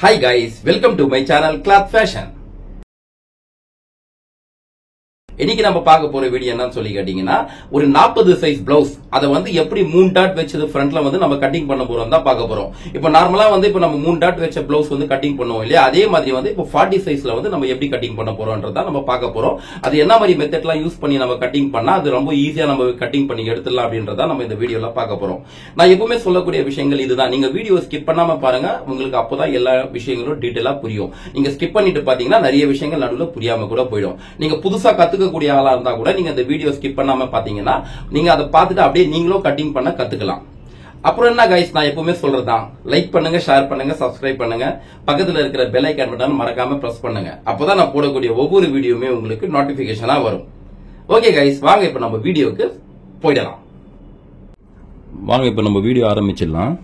Hi guys, welcome to my channel Cloth Fashion. இன்னைக்கு நம்ம பார்க்க போற வீடியோ என்னன்னு சொல்லி கேட்டீங்கன்னா ஒரு 40 சைஸ் ப்ளவுஸ் அத வந்து எப்படி 3 டாட் வெச்சது ஃப்ரண்ட்ல வந்து நம்ம கட்டிங் பண்ண போறோம் தான் பார்க்க போறோம். இப்போ நார்மலா வந்து இப்போ நம்ம 3 டாட் வெச்ச ப்ளவுஸ் வந்து கட்டிங் பண்ணுவோம் இல்லையா, அதே மாதிரி வந்து இப்போ 40 சைஸ்ல வந்து நம்ம எப்படி கட்டிங் பண்ண போறோம்ன்றத நம்ம பார்க்க போறோம். அது என்ன மாதிரி மெத்தட்லாம் யூஸ் பண்ணி நம்ம கட்டிங் பண்ணா அது ரொம்ப ஈஸியா நம்ம கட்டிங் பண்ணி எடுத்துடலாம் அப்படின்றத நம்ம இந்த வீடியோல பார்க்க போறோம். நான் எப்பவுமே சொல்லக்கூடிய விஷயங்கள் இதுதான். நீங்க வீடியோ ஸ்கிப் பண்ணாம பாருங்க, உங்களுக்கு அப்பதான் எல்லா விஷயங்களும் டீடைலா புரியும். நீங்க ஸ்கிப் பண்ணிட்டு பாத்தீங்கன்னா நிறைய விஷயங்கள் நடுவுல புரியாம கூட போயிடும். நீங்க புதுசா கத்துக்க கூடிய ஆளா இருந்தா கூட நீங்க இந்த வீடியோ ஸ்கிப் பண்ணாம பாத்தீங்கன்னா நீங்க அதை பார்த்துட்டு அப்படியே நீங்களும் கட்டிங் பண்ண கத்துக்கலாம். அப்புறம் என்ன கைஸ், நான் எப்பவுமே சொல்றதுதான், லைக் பண்ணுங்க, ஷேர் பண்ணுங்க, சப்ஸ்கிரைப் பண்ணுங்க, பக்கத்துல இருக்கிற பெல் ஐகான் பட்டன் மறக்காம பிரஸ் பண்ணுங்க. அப்பதான் நான் போடக்கூடிய ஒவ்வொரு வீடியோமே உங்களுக்கு நோட்டிபிகேஷனா வரும். ஓகே கைஸ், வாங்க இப்ப நம்ம வீடியோக்கு போயிடலாம். வாங்க இப்ப நம்ம வீடியோ ஆரம்பிச்சிடலாம்.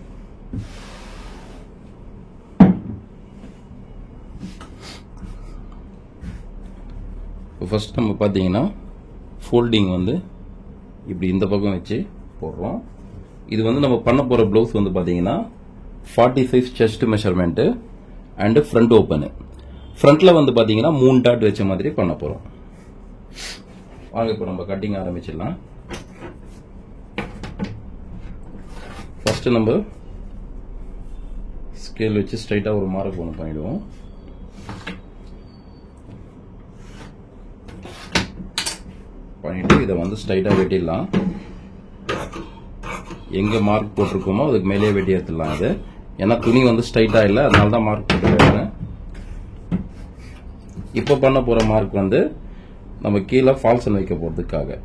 ஃபர்ஸ்ட் நம்ம பாத்தீங்கன்னா ஃபோல்டிங் வந்து இப்படி இந்த பக்கம் வச்சு போடுறோம். இது வந்து நம்ம பண்ண போற ப்ளவுஸ் வந்து பாத்தீங்கன்னா 40 size chest measurement and front open. ஃப்ரண்ட்ல வந்து பாத்தீங்கன்னா 3 டாட் வச்ச மாதிரி பண்ண போறோம். வாங்க இப்போ நம்ம கட்டிங் ஆரம்பிச்சிடலாம். ஃபர்ஸ்ட் நம்ம ஸ்கேல் வச்சு ஸ்ட்ரைட்டா ஒரு மார்க் ஒன்று பண்ணிடுவோம். பண்ணிட்டு இதை வந்து ஸ்ட்ரைட்டா வெட்டிடலாம். எங்க மார்க் போட்டிருக்கோமோ அதுக்கு மேலே வெட்டி எடுத்துடலாம். அது ஏன்னா துணி வந்து ஸ்ட்ரைட்டா இல்லை, அதனால தான் மார்க் போட்டுருக்கேன். இப்போ பண்ண போற மார்க் வந்து நம்ம கீழே ஃபால்சன் வைக்க போறதுக்காக.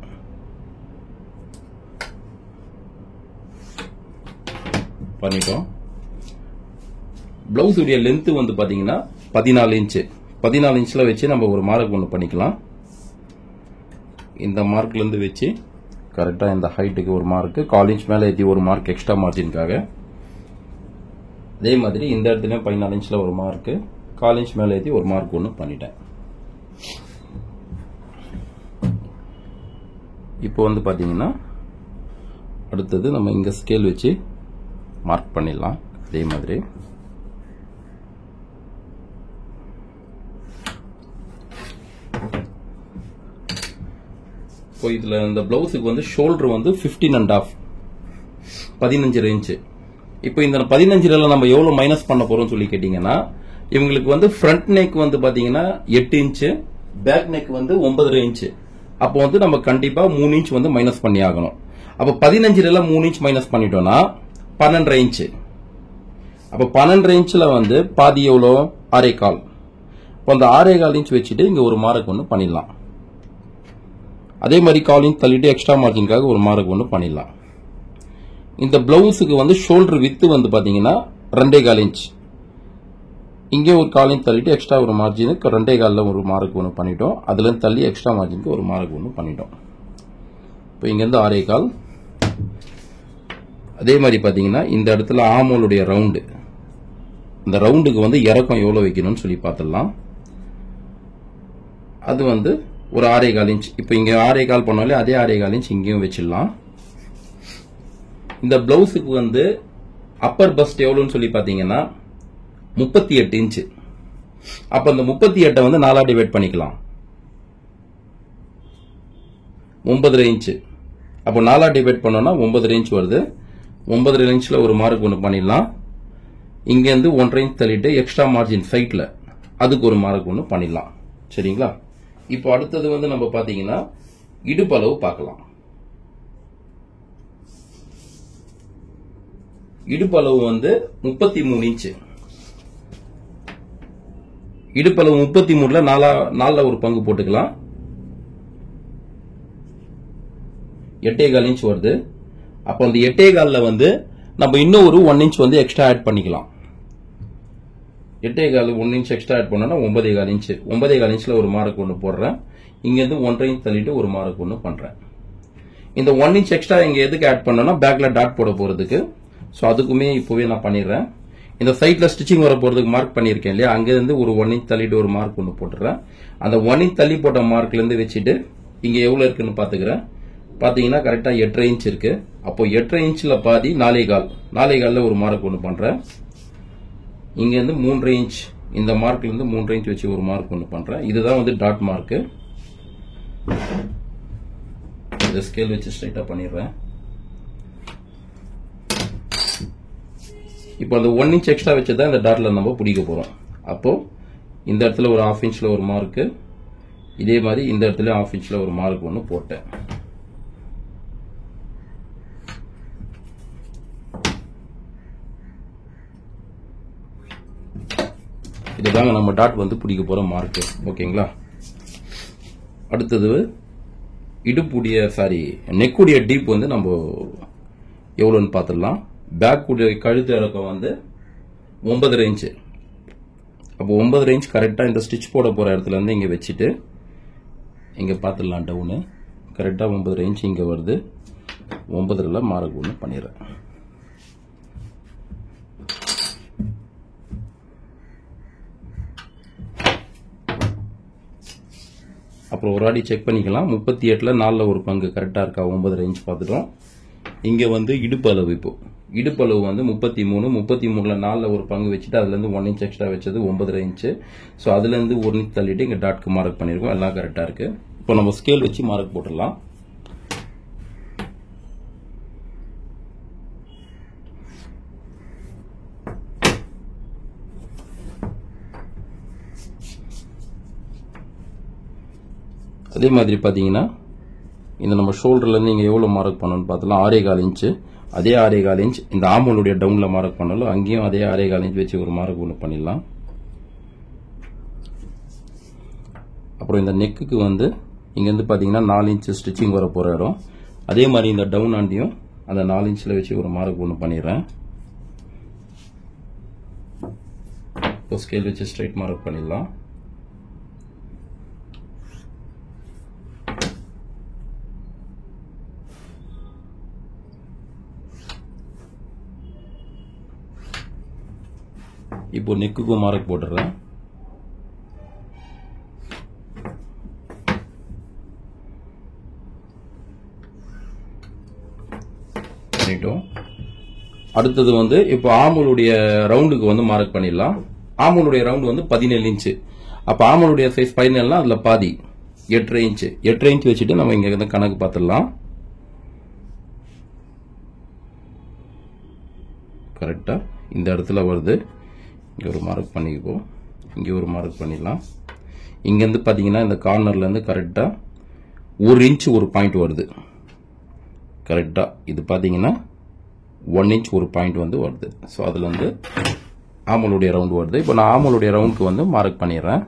பண்ணிட்டோம். பிளவுஸ் உடைய லென்த் வந்து பாத்தீங்கன்னா 14 இன்ச். 14 இன்ச்ல வச்சு நம்ம ஒரு மார்க் ஒன்று பண்ணிக்கலாம். இந்த மார்க்ல இருந்து வச்சு கரெக்டா இந்த ஹைட்டுக்கு ஒரு மார்க், 1/4 இன்ச் மேல ஏற்றி ஒரு மார்க் எக்ஸ்ட்ரா மார்ஜினுக்காக. அதே மாதிரி இந்த இடத்துல 14 இன்ச்ல ஒரு மார்க், 1/4 இன்ச் மேல ஏற்றி ஒரு மார்க் ஒன்று பண்ணிட்டேன். இப்போ வந்து பாத்தீங்கன்னா அடுத்தது நம்ம இங்க ஸ்கேல் வச்சு மார்க் பண்ணிடலாம். அதே மாதிரி இப்போ இதுல இந்த பிளவுஸுக்கு வந்து ஷோல்டர் வந்து 15.5 15 இன்ச். இப்போ இந்த 15 நம்ம எவ்வளவு மைனஸ் பண்ண போறோம் சொல்லி கேட்டீங்கன்னா, இவங்களுக்கு வந்து ஃப்ரண்ட் நெக் வந்து பாத்தீங்கன்னா 8 இன்ச், பேக் நெக் வந்து 9.5 இன்ச். அப்போ வந்து நம்ம கண்டிப்பா 3 இன்ச் வந்து மைனஸ் பண்ணி ஆகணும். அப்ப 15 3 இன்ச் மைனஸ் பண்ணிட்டோம்னா 12.5 இன்ச். அப்ப 12.5 இன்ச்ல வந்து பாதி எவ்வளோ, 6.25. இப்போ அந்த 6.25 இன்ச் வச்சுட்டு இங்க ஒரு மார்க் ஒன்று பண்ணிடலாம். அதே மாதிரி 1/4 இன்ச் தள்ளிட்டு எக்ஸ்ட்ரா மார்ஜினுக்காக ஒரு மார்க் ஒன்று பண்ணிடலாம். இந்த பிளவுஸுக்கு வந்து ஷோல்டர் வித்து வந்து பாத்தீங்கன்னா 2.25 இன்ச். இங்கே ஒரு 1/4 இன்ச் தள்ளிட்டு எக்ஸ்ட்ரா ஒரு மார்ஜினுக்கு 2.25 ஒரு மார்க் ஒன்று பண்ணிட்டோம். அதுல இருந்து தள்ளி எக்ஸ்ட்ரா மார்ஜினுக்கு ஒரு மார்க் ஒன்று பண்ணிட்டோம். இப்போ இங்க இருந்து 6.25. அதே மாதிரி பாத்தீங்கன்னா இந்த இடத்துல ஆமோலுடைய ரவுண்டு, இந்த ரவுண்டுக்கு வந்து இறக்கம் எவ்வளவு வைக்கணும்னு சொல்லி பார்த்துடலாம். அது வந்து ஒரு 6.25 இன்ச். இப்போ இங்க 6.25 பண்ணாலே அதே 6.25 இன்ச் இங்கேயும் வச்சிடலாம். இந்த பிளவுஸுக்கு வந்து அப்பர் பஸ்ட் எவ்வளவுன்னு சொல்லி பாத்தீங்கன்னா 38 இன்ச். அப்ப அந்த 38 வந்து 4 டிவைட் பண்ணிக்கலாம். 9.5 இன்ச். அப்போ 4 டிவைட் பண்ணோம்னா 9.5 இன்ச் வருது. 9.5 இன்ச்ல ஒரு மார்க் ஒன்று பண்ணிடலாம். இங்க இருந்து 1.5 இன்ச் தள்ளிட்டு எக்ஸ்ட்ரா மார்ஜின் சைட்ல அதுக்கு ஒரு மார்க் ஒன்று பண்ணிடலாம். சரிங்களா? இப்போ அடுத்தது வந்து நம்ம பாத்தீங்கன்னா இடுப்பளவு பார்க்கலாம். இடுப்பளவு வந்து 33 இன்ச். இடுப்பளவு 33ல 4 ஒரு பங்கு போட்டுக்கலாம். 8.25 இன்ச் வருது. அப்போ அந்த 8.25ல வந்து நம்ம இன்னும் ஒரு 1 இன்ச் வந்து எக்ஸ்ட்ரா ஆட் பண்ணிக்கலாம். 8.25 1 இன்ச் எக்ஸ்ட்ரா ஆட் பண்ணோம்னா 9.25 இன்ச். 9.25 இன்ச்ல ஒரு மார்க் ஒன்று போடுறேன். இங்க இருந்து 1.5 இன்ச் தள்ளிட்டு ஒரு மார்க் ஒன்று பண்றேன். இந்த 1 இன்ச் எக்ஸ்ட்ரா இங்க எதுக்கு ஆட் பண்ணோம்னா பேக்ல டாட் போட போறதுக்கு. சோ அதுக்குமே இப்பவே நான் பண்ணிடுறேன். இந்த சைட்ல ஸ்டிச்சிங் வர போறதுக்கு மார்க் பண்ணிருக்கேன் இல்லையா, அங்க இருந்து ஒரு 1 இன்ச் தள்ளிட்டு ஒரு மார்க் ஒன்று போட்டுறேன். அந்த 1 இன்ச் தள்ளி போட்ட மார்க்ல இருந்து வச்சுட்டு இங்க எவ்வளவு இருக்குன்னு பாத்துக்கிறேன். பாத்தீங்கன்னா கரெக்டா 8.5 இன்ச் இருக்கு. அப்போ 8.5 இன்ச்ல பாதி 4.25 ஒரு மார்க் ஒன்று பண்றேன். இங்க இருந்து 3 இன்ச் இந்த மார்க்ல இருந்து 3 இன்ச் வச்சு ஒரு மார்க் ஒன்று பண்றேன். இதுதான் வந்து டாட் மார்க். இந்த ஸ்கேல் வச்சு ஸ்ட்ரைட்டா பண்ணிடுறேன். இப்போ அந்த 1 இன்ச் எக்ஸ்ட்ரா வச்சதான் இந்த டாட்ல நம்ம பிடிக்க போறோம். அப்போ இந்த இடத்துல ஒரு 1/2 இன்ச்ல ஒரு மார்க், இதே மாதிரி இந்த இடத்துல 1/2 இன்ச்ல ஒரு மார்க் ஒன்று போட்டேன். இதுதாங்க நம்ம டாட் வந்து பிடிக்க போற மார்க். ஓகேங்களா? அடுத்தது இடுப்புடைய நெக்குடைய டீப் வந்து நம்ம எவ்வளோன்னு பார்த்துடலாம். பேக் உடைய கழுத்து இறக்கம் வந்து 9.5 இன்ச். அப்போ 9.5 இன்ச் கரெக்டா இந்த ஸ்டிச் போட போற இடத்துல இருந்து இங்க வச்சுட்டு இங்க பார்த்துடலாம். டவுனு கரெக்டா 9.5 இன்ச் இங்க வருது. 9ல மார்க் ஒன்று பண்ணிடுறேன். அப்புறம் ஒரு வாட்டி செக் பண்ணிக்கலாம். 38ல 4ல ஒரு பங்கு கரெக்டா இருக்கா? 9.5 இன்ச் பார்த்துட்டோம். இங்க வந்து இடுப்பு அளவு, இப்போ இடுப்பு அளவு வந்து 33. 33ல 4ல ஒரு பங்கு வச்சுட்டு அதுல இருந்து 1 இன்ச் எக்ஸ்ட்ரா வச்சது 9.5 இன்ச். ஸோ அதுல இருந்து 1 இன்ச் தள்ளிட்டு இங்க டாட்க்கு மார்க் பண்ணிருக்கோம். எல்லாம் கரெக்டா இருக்கு. இப்போ நம்ம ஸ்கேல் வச்சு மார்க் போட்டுடலாம். அதே மாதிரி பாத்தீங்கன்னா இந்த நம்ம ஷோல்டர்ல இருந்து இங்க எவ்வளவு மார்க் பண்ணணும்னு பார்த்தலாம். 6.25 இன்ச். அதே 6.25 இன்ச் இந்த ஆமோலுடைய டவுன்ல மார்க் பண்ணலாம். அங்கேயும் அதே 6.25 இன்ச் வச்சு ஒரு மார்க் ஒன்று பண்ணிடலாம். அப்புறம் இந்த நெக்குக்கு வந்து இங்க இருந்து பாத்தீங்கன்னா 4 இன்ச் ஸ்டிச்சிங் வர போற இடம். அதே மாதிரி இந்த டவுன் ஆண்டியும் அந்த 4 இன்ச்ல வச்சு ஒரு மார்க் ஒன்று பண்ணிடுறேன். இப்போ ஸ்கேல் வச்சு ஸ்ட்ரைட் மார்க் பண்ணிடலாம். இப்போ நெக்குக்கு மார்க் போட்டுறேன். அடுத்தது வந்து இப்போ ஆமூலுடைய ரவுண்டுக்கு வந்து மார்க் பண்ணிடலாம். ஆமூலுடைய ரவுண்டு வந்து 17 இன்ச். அப்ப ஆமூலுடைய சைஸ் 17னா அதுல பாதி 8.5 இன்ச். 8.5 இன்ச் வச்சுட்டு நம்ம இங்க இருந்து கணக்கு பார்த்துடலாம். கரெக்டா இந்த இடத்துல வருது. இங்க ஒரு மார்க் பண்ணிக்குவோம். இங்க ஒரு மார்க் பண்ணிடலாம். இங்க இருந்து பாத்தீங்கன்னா இந்த கார்னர்ல இருந்து கரெக்டா 1 இன்ச் ஒரு பாயிண்ட் வருது. கரெக்டா இது பாத்தீங்கன்னா 1 இன்ச் ஒரு பாயிண்ட் வந்து வருது. ஸோ அதுல இருந்து ஆமலுடைய ரவுண்ட் வருது. இப்போ நான் ஆமலுடைய ரவுண்டுக்கு வந்து மார்க் பண்ணிடுறேன்.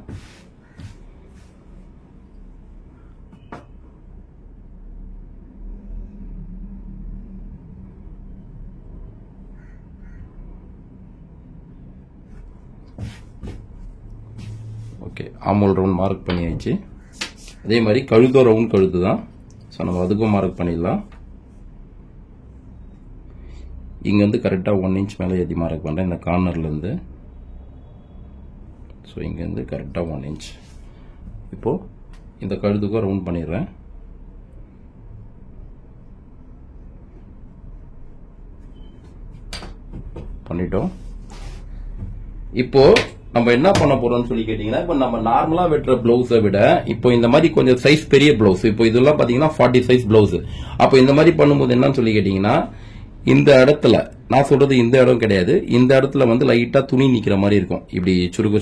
ஓகே, ஆமோல் ரவுண்ட் மார்க் பண்ணியாச்சு. அதே மாதிரி கழுத்தோ ரவுண்ட் கழுத்து தான். ஸோ நம்ம அதுக்கும் மார்க் பண்ணிடலாம். இங்க வந்து கரெக்டா 1 இன்ச் மேலே ஏற்றி மார்க் பண்றேன் இந்த கார்னர்ல இருந்து. ஸோ இங்க இருந்து கரெக்டா 1 இன்ச். இப்போ இந்த கழுத்துக்கும் ரவுண்ட் பண்ணிடுறேன். பண்ணிட்டோம். இப்போ நம்ம என்ன பண்ண போறோம்னு சொல்லி கேட்டீங்கன்னா, இப்போ நம்ம நார்மலா வெட்டுற பிளவுஸை விட இப்போ இந்த மாதிரி கொஞ்சம் சைஸ் பெரிய பிளவுஸ், இப்போ இதெல்லாம் பாத்தீங்கன்னா 40 சைஸ் பிளவுஸ். அப்போ இந்த மாதிரி பண்ணும்போது என்னன்னு சொல்லி கேட்டீங்கன்னா, இந்த இடத்துல நான் சொல்றது இந்த இடம் கிடையாது, இந்த இடத்துல வந்து லைட்டா துணி நிக்கிற மாதிரி இருக்கும். இப்படி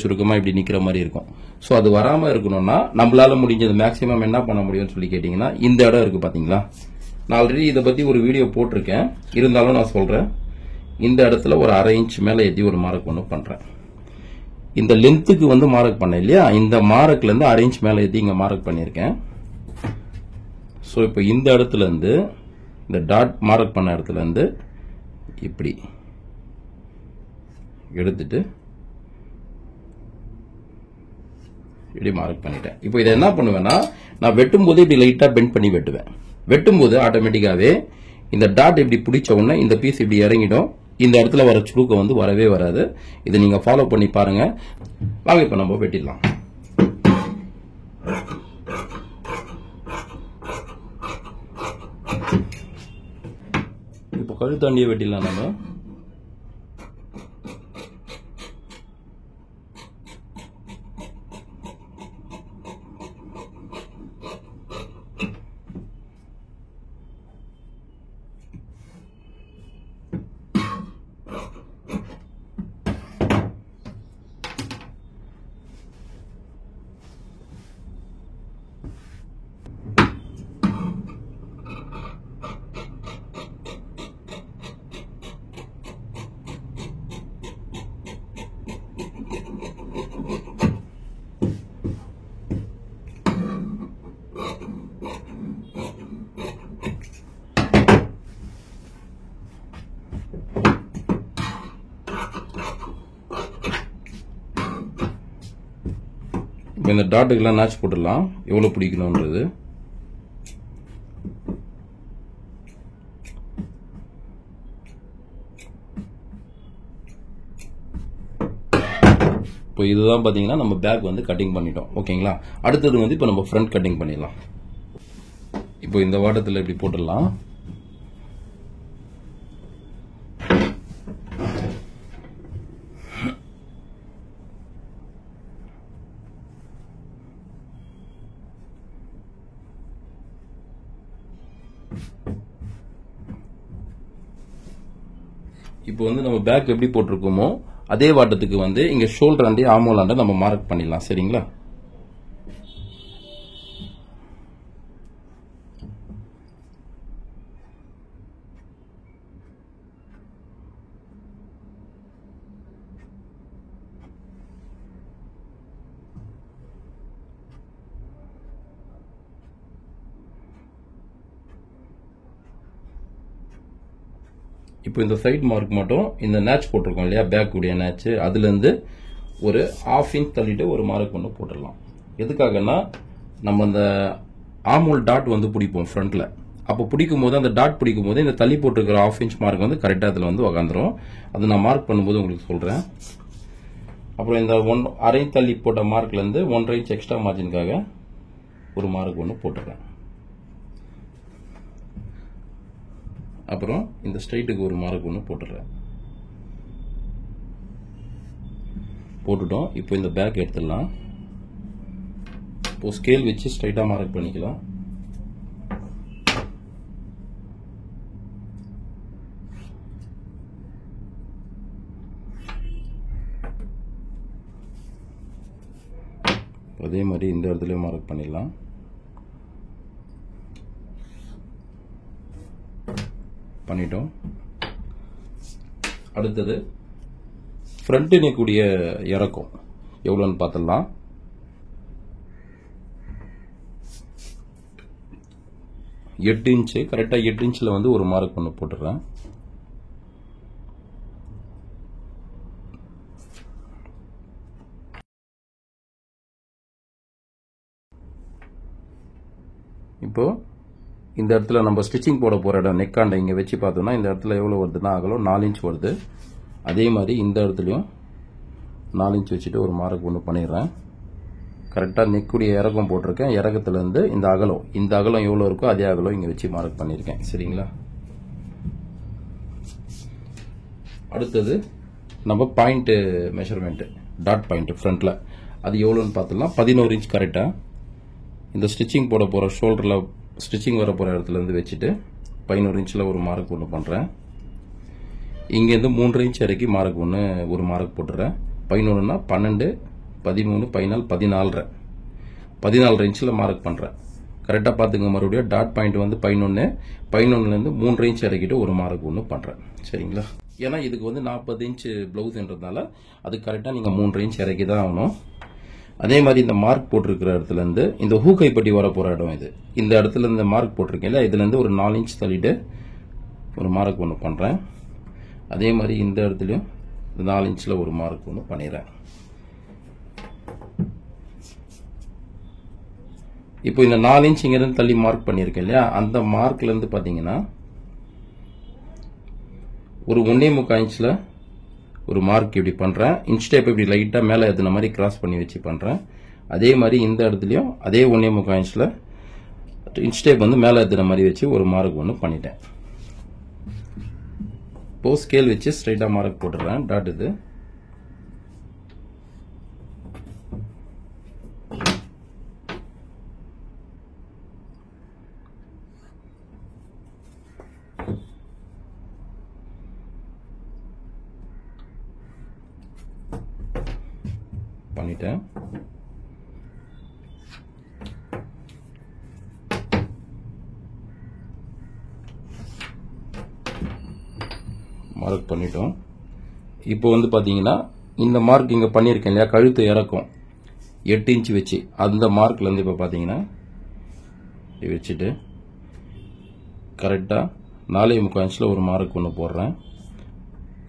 சுருக்கமா இப்படி நிக்கிற மாதிரி இருக்கும். ஸோ அது வராம இருக்கணும்னா நம்மளால முடிஞ்சது மேக்சிமம் என்ன பண்ண முடியும்னு சொல்லி கேட்டீங்கன்னா, இந்த இடம் இருக்கு பாத்தீங்களா, நான் ஆல்ரெடி இதை பத்தி ஒரு வீடியோ போட்டிருக்கேன். இருந்தாலும் நான் சொல்றேன், இந்த இடத்துல ஒரு 1/2 இன்ச் மேல ஏற்றி ஒரு மார்க் ஒன்று பண்றேன். இந்த லென்த்துக்கு வந்து மார்க் பண்ண இல்லையா, இந்த மார்க்ல இருந்து 1/2 இன்ச் மேல ஏற்றி இங்க மார்க் பண்ணிருக்கேன். ஸோ இப்போ இந்த இடத்துல இருந்து இந்த டாட் மார்க் பண்ண இடத்துல இருந்து இப்படி எடுத்துட்டு இப்படி மார்க் பண்ணிட்டேன். இப்போ இதை என்ன பண்ணுவேன்னா, நான் வெட்டும் போது இப்படி லைட்டா பெண்ட் பண்ணி வெட்டுவேன். வெட்டும் போது ஆட்டோமேட்டிக்காவே இந்த டாட் இப்படி பிடிச்ச உடனே இந்த பீஸ் இப்படி இறங்கிடும். இந்த இடத்துல வர சுருக்கம் வந்து வரவே வராது. இதை நீங்க ஃபாலோ பண்ணி பாருங்க. வாங்க இப்ப நம்ம வெட்டிடலாம். இப்போ கழுத்தாண்டியை வெட்டிடலாம் நம்ம. இப்போ இந்த டாட்டுக்கெல்லாம் நாச் போட்டுடலாம் எவ்வளவு பிடிக்கணும்ன்றது. இப்போ இதுதான் பாத்தீங்கன்னா நம்ம பேக் வந்து கட்டிங் பண்ணிட்டோம். ஓகேங்களா. அடுத்தது வந்து இப்போ நம்ம ஃப்ரண்ட் கட்டிங் பண்ணிடலாம். இப்போ இந்த வாட்டத்தில் இப்படி போட்டுடலாம். இப்போ வந்து நம்ம பேக் எப்படி போட்டிருக்கோமோ அதே வாட்டத்துக்கு வந்து இங்க ஷோல்டர் அண்ட் ஆமோலாண்ட நம்ம மார்க் பண்ணிடலாம். சரிங்களா. இப்போ இந்த சைட் மார்க் மட்டும் இந்த நேட்ச் போட்டிருக்கோம் இல்லையா, பேக் உடைய நேட்ச், அதுல இருந்து ஒரு 1/2 இன்ச் தள்ளிட்டு ஒரு மார்க் ஒன்று போட்டுடலாம். எதுக்காகனா நம்ம அந்த ஆமோல் டாட் வந்து பிடிப்போம் ஃப்ரண்ட்ல. அப்போ பிடிக்கும் போது அந்த டாட் பிடிக்கும் போது இந்த தள்ளி போட்டிருக்கிற 1/2 இன்ச் மார்க் வந்து கரெக்டாக அதில் வந்து உக்காந்துரும். அது நான் மார்க் பண்ணும்போது உங்களுக்கு சொல்றேன். அப்புறம் இந்த 1/2 இன்ச் தள்ளி போட்ட மார்க்ல இருந்து 1.5 இன்ச் எக்ஸ்ட்ரா மார்ஜினுக்காக ஒரு மார்க் ஒன்று போட்டுறேன். அப்புறம் இந்த ஸ்ட்ரைட்டுக்கு ஒரு மார்க் ஒன்று போட்டுறேன். போட்டுட்டோம். இப்போ இந்த பேக் எடுத்துடலாம். இப்போ ஸ்கேல் வச்சு ஸ்ட்ரைட்டா மார்க் பண்ணிக்கலாம். அதே மாதிரி இந்த இடத்துல மார்க் பண்ணிடலாம். பண்ணிட்டோம். அடுத்தது ஃப்ரண்ட் நெக்குடைய இறக்கம் எவ்வளவுன்னு பார்த்துடலாம். எட்டு இன்ச்சு, கரெக்டா 8 இன்ச்ல வந்து ஒரு மார்க் ஒன்று போட்டுறேன். இப்போ இந்த இடத்துல நம்ம ஸ்டிச்சிங் போட போற இடம் நெக்காண்ட இங்க வச்சு பார்த்தோம்னா இந்த இடத்துல எவ்வளவு வருதுன்னா அகலம் 4 இன்ச் வருது. அதே மாதிரி இந்த இடத்துலயும் 4 இன்ச் வச்சுட்டு ஒரு மார்க் ஒன்று பண்ணிடுறேன். கரெக்டா நெக்குடைய இறக்கம் போட்டிருக்கேன். இறக்கத்துல இருந்து இந்த அகலம் எவ்வளவு இருக்கோ அதே அகலம் இங்க வச்சு மார்க் பண்ணிருக்கேன். சரிங்களா. அடுத்தது நம்ம பாயிண்ட் மெஷர்மெண்ட், டாட் பாயிண்ட் ஃப்ரண்ட்ல அது எவ்வளவுன்னு பார்த்தலாம். 11 இன்ச் கரெக்டா இந்த ஸ்டிச்சிங் போட போற ஷோல்டர்ல ஸ்டிச்சிங் வர போற இடத்துல இருந்து வச்சுட்டு 11 இன்ச்ல ஒரு மார்க் ஒன்று பண்றேன். இங்க இருந்து 3 இன்ச் வரைக்கும் மார்க் ஒன்று ஒரு மார்க் போட்டுறேன். 11னா 12, 13, 14, 14 இன்ச்ல மார்க் பண்றேன். கரெக்டா பாத்துங்க. மறுபடியும் டாட் பாயிண்ட் வந்து 11ல இருந்து 3 இன்ச் இறக்கிட்டு ஒரு மார்க் ஒன்று பண்றேன். சரிங்களா. ஏன்னா இதுக்கு வந்து 40 இன்ச் பிளவுஸ்ன்றதுனால அது கரெக்டா நீங்க 3 இன்ச் இறக்கி தான் ஆகணும். அதே மாதிரி இந்த மார்க் போட்டிருக்கிற இடத்துல இருந்து இந்த ஹூக்கைப்பட்டி வர போற இடம் இது, இந்த இடத்துல இந்த மார்க் போட்டிருக்கேன்ல இதுல இருந்து ஒரு 4 இன்ச் தள்ளிட்டு ஒரு மார்க் ஒன்று பண்றேன். அதே மாதிரி இந்த இடத்துலயும் 4 இன்ச்ல ஒரு மார்க் ஒன்று பண்ணிடுறேன். இப்போ இந்த 4 இன்ச் இங்க இருந்து தள்ளி மார்க் பண்ணிருக்கேன் இல்லையா, அந்த மார்க்ல இருந்து பாத்தீங்கன்னா ஒரு 1.25 இன்ச்ல ஒரு மார்க் இப்படி பண்றேன். இன்ச் டேப் இப்படி லைட்டா மேல ஏத்துன மாதிரி கிராஸ் பண்ணி வச்சு பண்றேன். அதே மாதிரி இந்த இடத்துலயும் அதே 1.25 இன்ச்ல இன்ச் டேப் வந்து மேல ஏத்துன மாதிரி வச்சு ஒரு மார்க் ஒன்று பண்ணிட்டேன். இப்போ ஸ்கேல் வச்சு ஸ்ட்ரைட்டா மார்க் போட்டுறேன். டாட் இது பண்ணிட்டேன். மார்க் பண்ணிட்டோம். இப்போ வந்து பாத்தீங்கன்னா இந்த மார்க் இங்க பண்ணிருக்கேன் இல்லையா, கழுத்து இறக்கம் 8 இன்ச் வச்சு அந்த மார்க்ல இருந்து இப்ப பாத்தீங்கன்னா வச்சுட்டு கரெக்டா 4.25 இன்ச்ல ஒரு மார்க் ஒன்று போடுறேன்.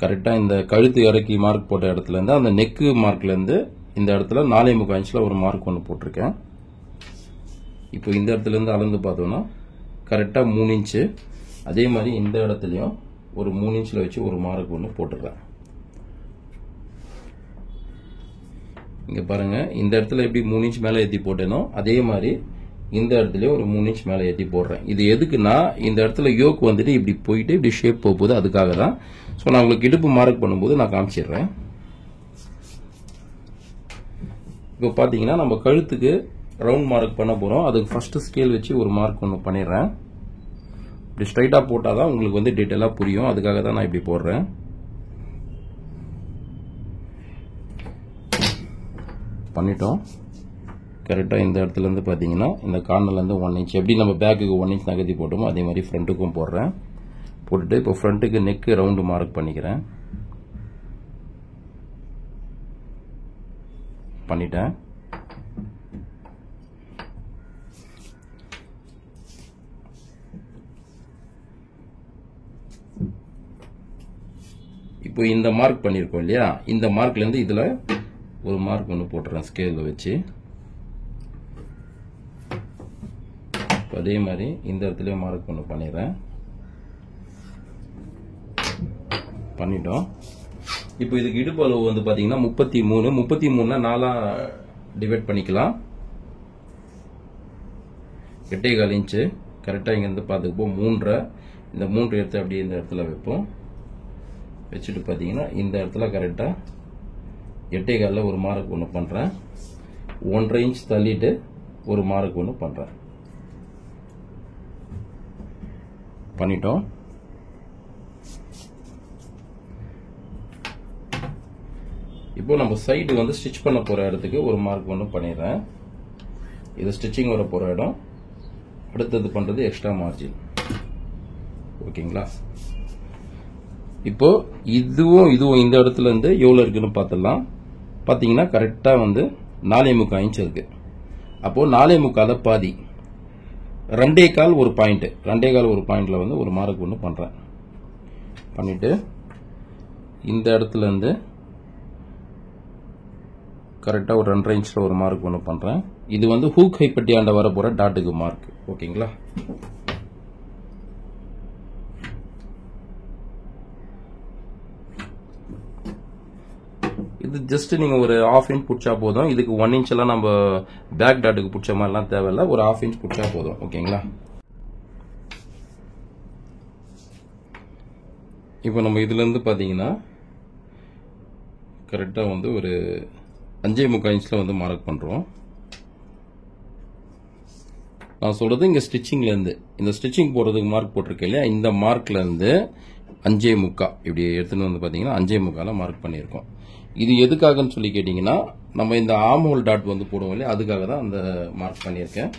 கரெக்டா இந்த கழுத்து இறக்கி மார்க் போட்ட இடத்துல இருந்து அந்த நெக்கு மார்க்ல இருந்து இந்த இடத்துல 4.25 இன்ச்சில் ஒரு மார்க் ஒன்று போட்டிருக்கேன். இப்போ இந்த இடத்துல இருந்து அளந்து பார்த்தோம்னா கரெக்டாக 3 இன்ச்சு. அதே மாதிரி இந்த இடத்துலையும் ஒரு 3 இன்ச்சில் வச்சு ஒரு மார்க் ஒன்று போட்டுடுறேன். இங்கே பாருங்கள், இந்த இடத்துல எப்படி 3 இன்ச் மேலே ஏற்றி போட்டேனோ அதே மாதிரி இந்த இடத்துலயும் ஒரு 3 இன்ச் மேலே ஏற்றி போடுறேன். இது எதுக்குன்னா இந்த இடத்துல யோக் வந்துட்டு இப்படி போயிட்டு இப்படி ஷேப் போகுது, அதுக்காக தான். ஸோ நான் உங்களுக்கு இடுப்பு மார்க் பண்ணும்போது நான் காமிச்சிடுறேன். இப்போ பார்த்தீங்கன்னா நம்ம கழுத்துக்கு ரவுண்ட் மார்க் பண்ண போகிறோம். அதுக்கு ஃபர்ஸ்ட் ஸ்கேல் வச்சு ஒரு மார்க் ஒன்று பண்ணிடுறேன். இப்படி ஸ்ட்ரைட்டாக போட்டால் தான் உங்களுக்கு வந்து டீட்டெயிலாக புரியும், அதுக்காக தான் நான் இப்படி போடுறேன். பண்ணிட்டோம். கரெக்டாக இந்த இடத்துல இருந்து பார்த்தீங்கன்னா இந்த கார்னர்லேருந்து 1 இன்ச் எப்படி நம்ம பேக்குக்கு 1 இன்ச் நகர்த்தி போட்டோமோ அதே மாதிரி ஃப்ரண்ட்டுக்கும் போடுறேன். போட்டுட்டு இப்போ ஃப்ரண்ட்டுக்கு நெக்கு ரவுண்டு மார்க் பண்ணிக்கிறேன். பண்ணிட்டேன். இப்போ இந்த மார்க் பண்ணியிருக்கோம் இல்லையா, இந்த மார்க்லேருந்து இதில் ஒரு மார்க் ஒன்று போட்டுறேன் ஸ்கேலில் வச்சு. அதே மாதிரி இந்த இடத்துல மார்க் ஒன்று பண்ணிடுறேன். பண்ணிட்டோம். இப்போ இதுக்கு இடுப்பு அளவு வந்து பார்த்தீங்கன்னா 33. 33னா 4 டிவைட் பண்ணிக்கலாம். 8.25 இன்ச்சு. கரெக்டாக இங்கேருந்து பார்த்துப்போம் 3. இந்த 3 எடுத்து அப்படியே இந்த இடத்துல வைப்போம். வச்சுட்டு பார்த்தீங்கன்னா இந்த இடத்துல கரெக்டாக 8.25 ஒரு மார்க் ஒன்று பண்ணுறேன். 1.5 இன்ச் தள்ளிட்டு ஒரு மார்க் ஒன்று பண்ணுறேன். பண்ணிட்டோம். இப்போ நம்ம சைடு வந்து ஸ்டிச் பண்ண போகிற இடத்துக்கு ஒரு மார்க் ஒன்று பண்ணிடுறேன். இது ஸ்டிச்சிங் வர போகிற இடம். அடுத்தது பண்ணுறது எக்ஸ்ட்ரா மார்ஜின். ஓகேங்களா? இப்போ இதுவும் இந்த இடத்துல இருந்து எவ்வளோ இருக்குன்னு பார்த்துடலாம். பார்த்தீங்கன்னா கரெக்டாக வந்து 4.25 இன்ச் இருக்கு. அப்போ 4.25 பாதி 2.25 ஒரு பாயிண்ட். 2.25 ஒரு பாயிண்ட்ல வந்து ஒரு மார்க் ஒன்று பண்றேன். பண்ணிட்டு இந்த இடத்துல இருந்து கரெக்டா ஒரு 2.5 இன்ச்ல ஒரு மார்க் ஒன்று பண்றேன். இது வந்து ஹூக் ஹைப்பட்டியாண்ட வர போற டாட்டுக்கு மார்க். ஓகேங்களா? இது ஜஸ்ட் நீங்க ஒரு 1/2 இன்ச் புடிச்சா போதும். இதுக்கு 1 இன்ச் எல்லாம் நம்ம பேக் டாட்டுக்கு புடிச்ச மாதிரிலாம் தேவையில்ல. ஒரு 1/2 இன்ச் புடிச்சா போதும். ஓகேங்களா? இப்போ நம்ம இதுல இருந்து பாத்தீங்கன்னா கரெக்டா வந்து ஒரு 5.25 இன்ச்ல வந்து மார்க் பண்றோம். நான் சொல்றது இங்க ஸ்டிச்சிங்ல இருந்து இந்த ஸ்டிச்சிங் போடுறதுக்கு மார்க் போட்டிருக்கேன் இல்லையா, இந்த மார்க்ல இருந்து 5.25 இப்படி எடுத்துன்னு வந்து பாத்தீங்கன்னா 5.25 மார்க் பண்ணியிருக்கோம். இது எதுக்காகன்னு சொல்லி கேட்டீங்கன்னா நம்ம இந்த ஆர்ம் ஹோல் டாட் வந்து போடுவோம் இல்லையா, அதுக்காக தான் அந்த மார்க் பண்ணியிருக்கேன்.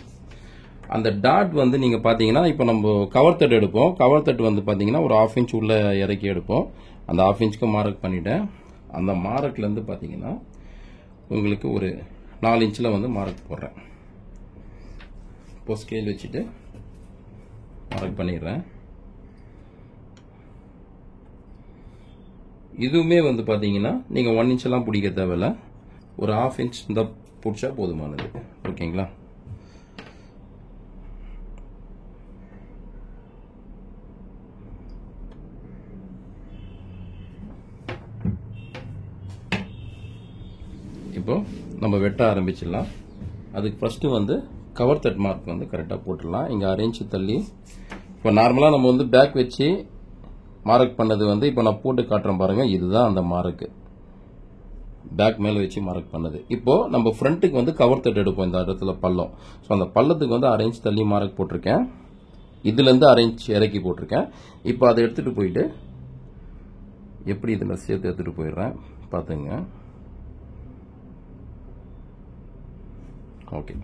அந்த டாட் வந்து நீங்க பாத்தீங்கன்னா இப்போ நம்ம கவர் தட் எடுப்போம். கவர் தட் வந்து பாத்தீங்கன்னா ஒரு 1/2 இன்ச் உள்ள இறக்கி எடுப்போம். அந்த 1/2 இன்ச்சுக்கு மார்க் பண்ணிட்டேன். அந்த மார்க்ல இருந்து பாத்தீங்கன்னா உங்களுக்கு ஒரு 4 இன்ச்ல வந்து மார்க் போடுறேன். இப்போ ஸ்கேல் வச்சுட்டு மார்க் பண்ணிடுறேன். இதுவுமே வந்து பாத்தீங்கன்னா நீங்க 1 இன்ச் எல்லாம் பிடிக்க தேவையில்ல. ஒரு 1/2 இன்ச் இந்த பிடிச்சா போதுமானது. ஓகேங்களா? இப்போ நம்ம வெட்ட ஆரம்பிச்சிடலாம். அதுக்கு ஃபர்ஸ்ட் வந்து கவர் தட் மார்க் வந்து கரெக்டாக போட்டுடலாம். இங்கே 1/2 இன்ச் தள்ளி இப்போ நார்மலாக நம்ம வந்து பேக் வச்சு மார்க் பண்ணது வந்து இப்போ நான் போட்டு காட்டுறேன் பாருங்க. இதுதான் அந்த மார்க்கு, பேக் மேலே வச்சு மார்க் பண்ணது. இப்போ நம்ம ஃப்ரண்ட்டுக்கு வந்து கவர் தட் எடுப்போம். இந்த இடத்துல பள்ளம். ஸோ அந்த பள்ளத்துக்கு வந்து 1/2 இன்ச் தள்ளி மார்க் போட்டிருக்கேன். இதுலேருந்து 1/2 இன்ச் இறக்கி போட்டிருக்கேன். இப்போ அதை எடுத்துகிட்டு போயிட்டு எப்படி இதில் சேர்த்து எடுத்துகிட்டு போயிடுறேன் பார்த்துங்க. ஓகே,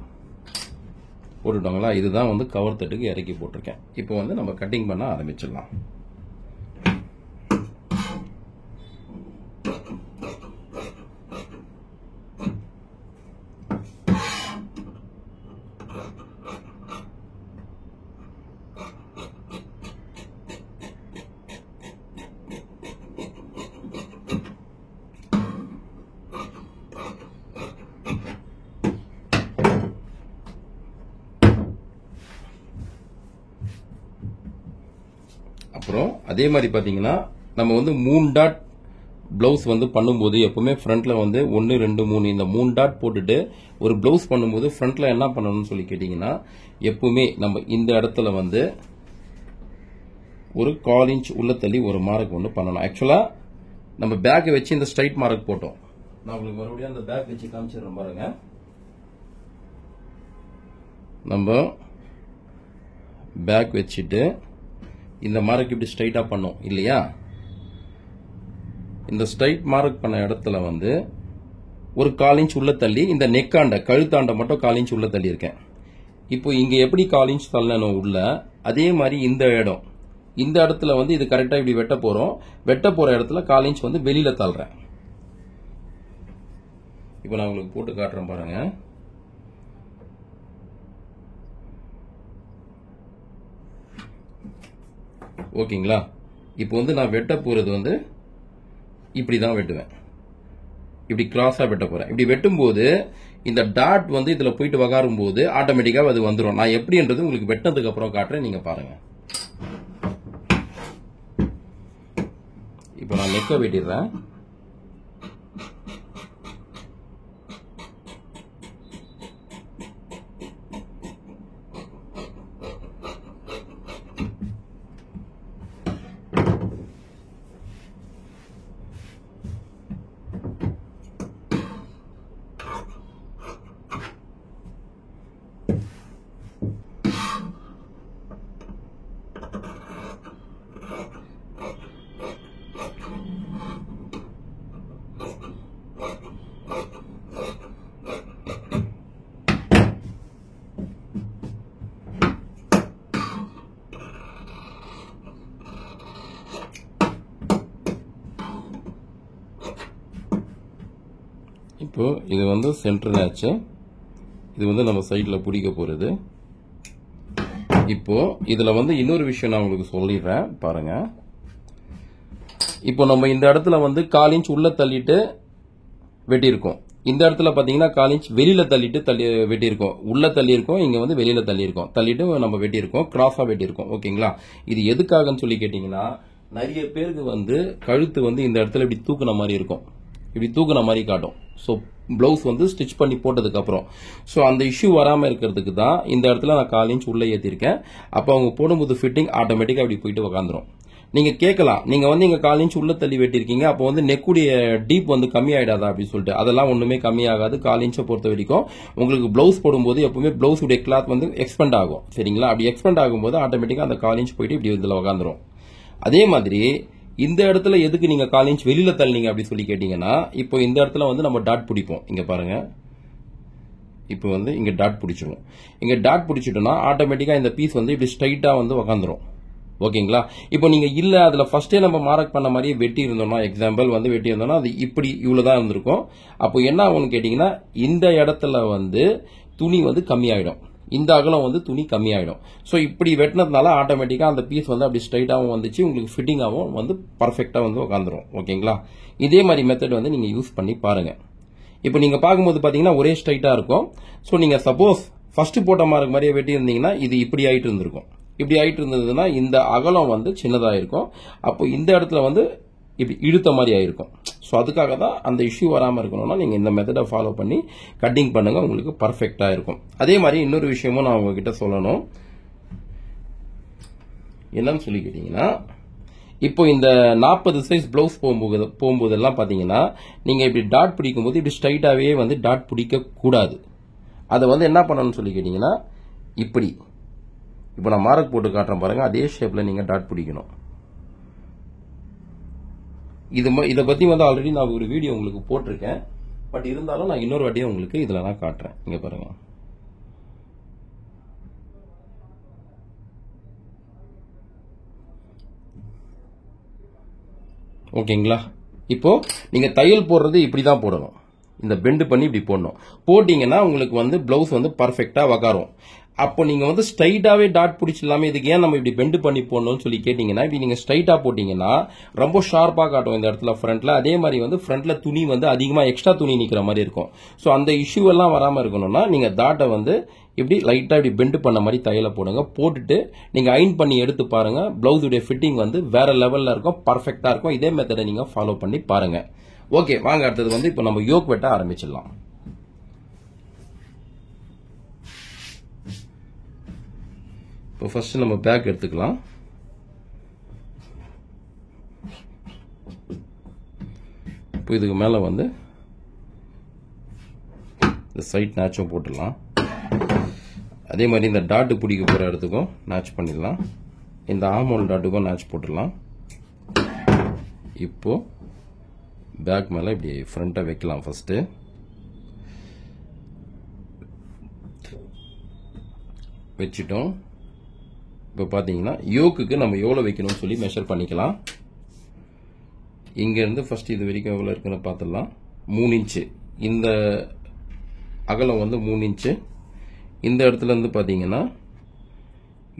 போட்டுட்டோங்களா? இதுதான் வந்து கவர் தட்டுக்கு இறக்கி போட்டிருக்கேன். இப்போ வந்து நம்ம கட்டிங் பண்ண ஆரம்பிச்சிடலாம். அதே மாதிரி பாத்தீங்கன்னா நம்ம வந்து 3 டாட் பிளவுஸ் வந்து பண்ணும்போது எப்பவுமே ஃப்ரண்ட்ல வந்து 1 2 3 இந்த 3 டாட் போட்டுட்டு ஒரு பிளவுஸ் பண்ணும்போது ஃப்ரண்ட்ல என்ன பண்ணணும்னு சொல்லி கேட்டீங்கன்னா எப்பவுமே நம்ம இந்த இடத்துல வந்து ஒரு 1/4 இன்ச் உள்ள தள்ளி ஒரு மார்க் ஒன்று பண்ணணும். ஆக்சுவலா நம்ம பேக்கை வச்சு இந்த ஸ்ட்ரைட் மார்க் போட்டோம். நான் உங்களுக்கு மறுபடியும் அந்த பேக் வச்சு காமிச்சிடுறேன் பாருங்க. நம்ம பேக் வச்சுட்டு இந்த மார்க் இப்படி ஸ்ட்ரைட்டா பண்ணோம் இல்லையா? இந்த ஸ்ட்ரைட் மார்க் பண்ண இடத்துல வந்து ஒரு 1/4 இன்ச் உள்ள தள்ளி இந்த நெக்காண்ட கழுத்தாண்ட மட்டும் 1/4 இன்ச் உள்ள தள்ளி இருக்கேன். இப்போ இங்க எப்படி 1/4 இன்ச் தள்ளணும் உள்ள, அதே மாதிரி இந்த இடம் இந்த இடத்துல வந்து இது கரெக்டா இப்படி வெட்ட போறோம். வெட்ட போற இடத்துல 1/4 இன்ச் வந்து வெளியில தள்ளுறேன். இப்போ நான் உங்களுக்கு போட்டு காட்டுறேன் பாருங்க. ஓகேங்களா? இப்போ வந்து நான் வெட்ட போறது வந்து இப்படிதான் வெட்டுவேன். இப்படி கிராஸா வெட்ட போறேன். இப்படி வெட்டும்போது இந்த டாட் வந்து இதுல போயிட்டு வகாரும் போது ஆட்டோமேட்டிக்கா அது வந்துடும். நான் எப்படின்றது உங்களுக்கு வெட்டினதுக்கு அப்புறம் காட்டுறேன், நீங்க பாருங்க. இப்போ நான் நெக்க வெட்டிடுறேன். இப்போ இது வந்து சென்டர் ஆச்சு. இது வந்து நம்ம சைட்ல பிடிக்க போறது. இப்போ இதுல வந்து இன்னொரு விஷயம் நான் உங்களுக்கு சொல்லிடுறேன் பாருங்க. இப்போ நம்ம இந்த இடத்துல வந்து 1/4 இன்ச் உள்ள தள்ளிட்டு வெட்டியிருக்கோம். இந்த இடத்துல பாத்தீங்கன்னா 1/4 இன்ச் வெளியில தள்ளிட்டு வெட்டியிருக்கோம். உள்ள தள்ளி இருக்கோம், இங்க வந்து வெளியில தள்ளி இருக்கோம். தள்ளிட்டு நம்ம வெட்டியிருக்கோம், கிராஸா வெட்டியிருக்கோம். ஓகேங்களா? இது எதுக்காகன்னு சொல்லி கேட்டீங்கன்னா, நிறைய பேருக்கு வந்து கழுத்து வந்து இந்த இடத்துல இப்படி தூக்குன மாதிரி இருக்கும், இப்படி தூக்குன மாதிரி காட்டும். ஸோ பிளவுஸ் வந்து ஸ்டிச் பண்ணி போட்டதுக்கு அப்புறம் ஸோ அந்த இஷ்யூ வராம இருக்கிறதுக்கு தான் இந்த இடத்துல நான் 1/4 இன்ச் உள்ள ஏற்றிருக்கேன். அப்போ அவங்க போடும்போது ஃபிட்டிங் ஆட்டோமேட்டிக்கா அப்படி போயிட்டு உட்காந்துரும். நீங்க கேட்கலாம், நீங்க வந்து இங்க 1/4 இன்ச் உள்ள தள்ளி வெட்டிருக்கீங்க, அப்போ வந்து நெக்குடைய டீப் வந்து கம்மி ஆயிடாதா அப்படின்னு சொல்லிட்டு. அதெல்லாம் ஒண்ணுமே கம்மி ஆகாது. 1/4 இன்ச்சை பொறுத்த வரைக்கும் உங்களுக்கு பிளவுஸ் போடும்போது எப்பவுமே பிளவுஸ் உடைய கிளாத் வந்து எக்ஸ்பெண்ட் ஆகும். சரிங்களா? அப்படி எக்ஸ்பெண்ட் ஆகும்போது ஆட்டோமேட்டிக்கா அந்த 1/4 இன்ச் போயிட்டு இப்படி இதுல உட்காந்துரும். அதே மாதிரி இந்த இடத்துல எதுக்கு நீங்க 1/4 இன்ச் வெளியில தள்ளினீங்க அப்படி சொல்லி கேட்டீங்கன்னா, இப்போ இந்த இடத்துல வந்து நம்ம டாட் பிடிப்போம். இங்க பாருங்க, இப்போ வந்து இங்க டாட் பிடிச்சிடும். இங்க டாட் பிடிச்சிட்டோம்னா ஆட்டோமேட்டிக்கா இந்த பீஸ் வந்து இப்படி ஸ்ட்ரைட்டா வந்து உட்காந்துரும். ஓகேங்களா? இப்போ நீங்க இல்ல அதுல ஃபர்ஸ்டே நம்ம மார்க் பண்ண மாதிரியே வெட்டி இருந்தோம்னா, எக்ஸாம்பிள் வந்து வெட்டி இருந்தோம்னா அது இப்படி இவ்வளவுதான் இருந்திருக்கும். அப்போ என்ன ஆகும்னு கேட்டீங்கன்னா, இந்த இடத்துல வந்து துணி வந்து கம்மியாயிடும், இந்த அகலம் வந்து துணி கம்மியாயிடும். ஸோ இப்படி வெட்டினதுனால ஆட்டோமேட்டிக்கா அந்த பீஸ் வந்து அப்படி ஸ்ட்ரைட்டாகவும் வந்துச்சு, உங்களுக்கு ஃபிட்டிங்காகவும் வந்து பர்ஃபெக்டா வந்து உட்காந்துரும். ஓகேங்களா? இதே மாதிரி மெத்தட் வந்து நீங்க யூஸ் பண்ணி பாருங்க. இப்போ நீங்க பார்க்கும்போது பாத்தீங்கன்னா ஒரே ஸ்ட்ரைட்டா இருக்கும். ஸோ நீங்க சப்போஸ் ஃபர்ஸ்ட் போட்ட மார்க் மாதிரியே வெட்டி இருந்தீங்கன்னா இது இப்படி ஆயிட்டு இருந்திருக்கும். இப்படி ஆயிட்டு இருந்ததுன்னா இந்த அகலம் வந்து சின்னதா இருக்கும். அப்போ இந்த இடத்துல வந்து இப்படி இழுத்த மாதிரி ஆயிருக்கும். ஸோ அதுக்காக தான் அந்த இஷ்யூ வராமல் இருக்கணும்னா நீங்க இந்த மெத்தடை ஃபாலோ பண்ணி கட்டிங் பண்ணுங்க, உங்களுக்கு பர்ஃபெக்டா இருக்கும். அதே மாதிரி இன்னொரு விஷயமும் நான் உங்ககிட்ட சொல்லணும். என்னன்னு சொல்லி கேட்டீங்கன்னா, இப்போ இந்த 40 சைஸ் பிளவுஸ் போகும்போதெல்லாம் பாத்தீங்கன்னா நீங்க இப்படி டாட் பிடிக்கும் போது இப்படி ஸ்ட்ரைட்டாவே வந்து டாட் பிடிக்க கூடாது. அதை வந்து என்ன பண்ணணும்னு சொல்லி கேட்டீங்கன்னா, இப்படி இப்போ நான் மார்க் போட்டு காட்டுறேன் பாருங்க, அதே ஷேப்ல நீங்க டாட் பிடிக்கணும். இதை பத்தி வந்து ஆல்ரெடி நான் ஒரு வீடியோ உங்களுக்கு போட்டிருக்கேன். பட் இருந்தாலும் நான் இன்னொரு வாட்டியும் உங்களுக்கு இதுல நான் காட்டுறேன். இங்க பாருங்க. ஓகேங்களா? இப்போ நீங்க தையல் போடுறது இப்படிதான் போடணும். இந்த பெண்ட் பண்ணி இப்படி போடணும். போட்டீங்கன்னா உங்களுக்கு வந்து பிளவுஸ் வந்து பர்ஃபெக்டா உட்காரும். அப்போ நீங்க வந்து ஸ்ட்ரைட்டாவே டாட் பிடிச்சிடலாமே, இதுக்கு ஏன் நம்ம இப்படி பெண்ட் பண்ணி போடணும்னு சொல்லி கேட்டீங்கன்னா, இப்படி நீங்க ஸ்ட்ரைட்டா போட்டீங்கன்னா ரொம்ப ஷார்ப்பா காட்டும் இந்த இடத்துல ஃப்ரண்ட்ல. அதே மாதிரி வந்து ஃப்ரண்ட்ல துணி வந்து அதிகமா எக்ஸ்ட்ரா துணி நிக்கிற மாதிரி இருக்கும். ஸோ அந்த இஷ்யூ எல்லாம் வராம இருக்கணும்னா நீங்க டாட்டை வந்து இப்படி லைட்டா இப்படி பெண்ட் பண்ண மாதிரி தையல போடுங்க. போட்டுட்டு நீங்க அயன் பண்ணி எடுத்து பாருங்க. பிளவுஸுடைய ஃபிட்டிங் வந்து வேற லெவல்ல இருக்கும், பர்ஃபெக்டா இருக்கும். இதே மெத்தடை நீங்க ஃபாலோ பண்ணி பாருங்க. ஓகே, வாங்க அடுத்தது வந்து இப்போ நம்ம யோக் வெட்ட ஆரம்பிச்சிடலாம். இப்போ ஃபர்ஸ்ட் நம்ம பேக் எடுத்துக்கலாம். இப்போ இதுக்கு மேல வந்து இந்த சைட் நாச்சும் போட்டுடலாம். அதே மாதிரி இந்த டாட் பிடிக்க போற இடத்துக்கும் நாச் பண்ணிடலாம். இந்த ஆர்மோல் டாட்டுக்கும் நாச் போட்டுடலாம். இப்போ பேக் மேல இப்படி ஃப்ரண்டா வைக்கலாம். ஃபர்ஸ்ட் வச்சிட்டோம். இப்போ பாத்தீங்கன்னா யோக்குக்கு நம்ம எவ்வளவு வைக்கணும்னு சொல்லி மெஷர் பண்ணிக்கலாம். இங்க இருந்து ஃபர்ஸ்ட் இது வரைக்கும் எவ்வளவு இருக்குன்னு பார்த்துடலாம். 3 இன்ச்சு. இந்த அகலம் வந்து 3 இன்ச்சு. இந்த இடத்துல இருந்து பாத்தீங்கன்னா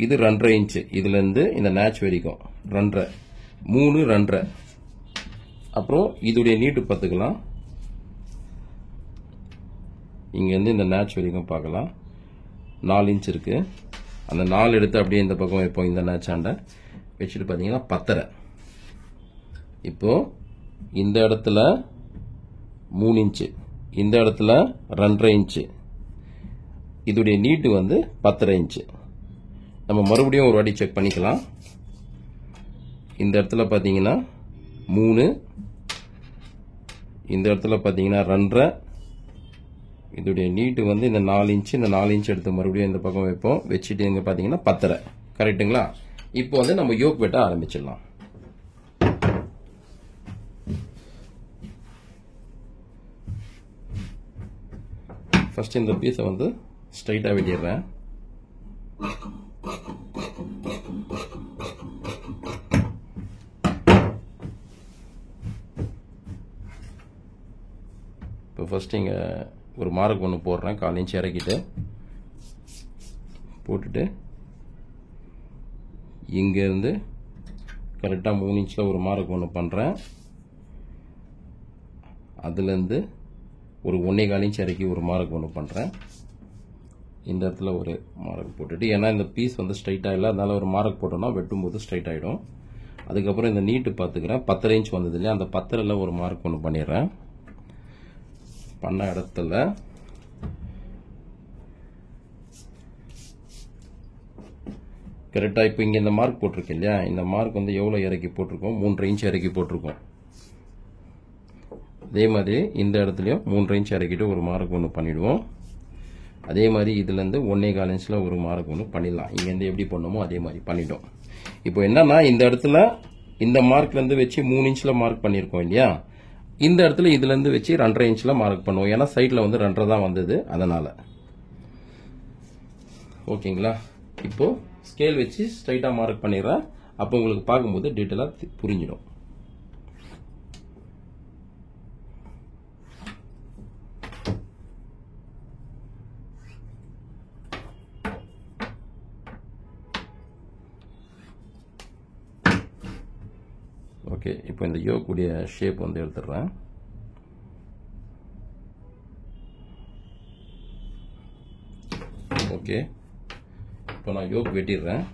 இது 2.5 இன்ச்சு. இதுல இருந்து இந்த நேச் வரைக்கும் 2.5, 3, 2.5. அப்புறம் இதுடைய நீட்டு பார்த்துக்கலாம். இங்க இருந்து இந்த நேச் வரைக்கும் பார்க்கலாம். 4 இன்ச் இருக்கு. அந்த 4 எடுத்து அப்படியே இந்த பக்கம் வைப்போம். இந்த நேச்சாண்ட வச்சுட்டு பாத்தீங்கன்னா 10.5. இப்போ இந்த இடத்துல 3 இன்ச்சு, இந்த இடத்துல 2.5 இன்ச்சு. இதுடைய நீட்டு வந்து 10.5 இன்ச்சு. நம்ம மறுபடியும் ஒரு வாட்டி செக் பண்ணிக்கலாம். இந்த இடத்துல பாத்தீங்கன்னா 3, இந்த இடத்துல பாத்தீங்கன்னா 2.5. இதோடைய நீட்டு வந்து இந்த 4 இன்ச்சு. இந்த 4 இன்ச் எடுத்து மறுபடியும் இந்த பக்கம் வைப்போம். வச்சுட்டு இங்க பாத்தீங்கன்னா 10.5. கரெக்ட்டுங்களா? இப்போ வந்து நம்ம யோக் வெட்ட ஆரம்பிச்சிடலாம். ஃபர்ஸ்ட் இந்த பீஸை வந்து ஸ்ட்ரைட்டா வெட்டிடுறேன். இப்போ ஃபர்ஸ்ட் இங்க ஒரு மார்க் ஒன்று போடுறேன். 1/4 இன்ச் இறக்கிட்டு போட்டுட்டு இங்க இருந்து கரெக்டா 3 இன்ச்ல ஒரு மார்க் ஒன்று பண்றேன். அதுல இருந்து ஒரு 1.25 இன்ச் இறக்கி ஒரு மார்க் ஒன்று பண்றேன். இந்த இடத்துல ஒரு மார்க் போட்டுட்டு, ஏன்னா இந்த பீஸ் வந்து ஸ்ட்ரைட்டா இல்லை, அதனால ஒரு மார்க் போட்டோம்னா வெட்டும் போது ஸ்ட்ரைட் ஆயிடும். அதுக்கப்புறம் இந்த நீட்டு பார்த்துக்கிறேன். 10.5 இன்ச் வந்தது இல்லையா, அந்த 10.5ல ஒரு மார்க் ஒன்று பண்ணிடுறேன். பண்ண இடத்துல கரெக்டா இப்போ இங்க இந்த மார்க் போட்டிருக்கு இல்லையா, இந்த மார்க் வந்து எவ்வளவு இறக்கி போட்டிருக்கோம்? 3.5 இன்ச் இறக்கி போட்டிருக்கோம். அதே மாதிரி இந்த இடத்துலயும் 3.5 இன்ச் இறக்கிட்டு ஒரு மார்க் ஒன்று பண்ணிடுவோம். அதே மாதிரி இதுல இருந்து 1.25 இன்ச்ல ஒரு மார்க் ஒன்று பண்ணிடலாம். இங்க இருந்து எப்படி பண்ணோமோ அதே மாதிரி பண்ணிட்டோம். இப்போ என்னன்னா இந்த இடத்துல இந்த மார்க்ல இருந்து வச்சு 3 இன்ச்ல மார்க் பண்ணிருக்கோம் இல்லையா, இந்த இடத்துல இதுல இருந்து வச்சு 2.5 இன்ச்ல மார்க் பண்ணுவோம். ஏன்னா சைட்ல வந்து 2.5 தான் வந்தது, அதனால. ஓகேங்களா? இப்போ ஸ்கேல் வச்சு ஸ்ட்ரைட்டா மார்க் பண்ணிடுறேன். அப்போ உங்களுக்கு பார்க்கும்போது டீட்டெயிலா புரிஞ்சிடும். ஓகே, இப்போ இந்த யோக்குடைய ஷேப் வந்து எடுத்துடுறேன். ஓகே, இப்போ நான் யோக் வெட்டிடுறேன்.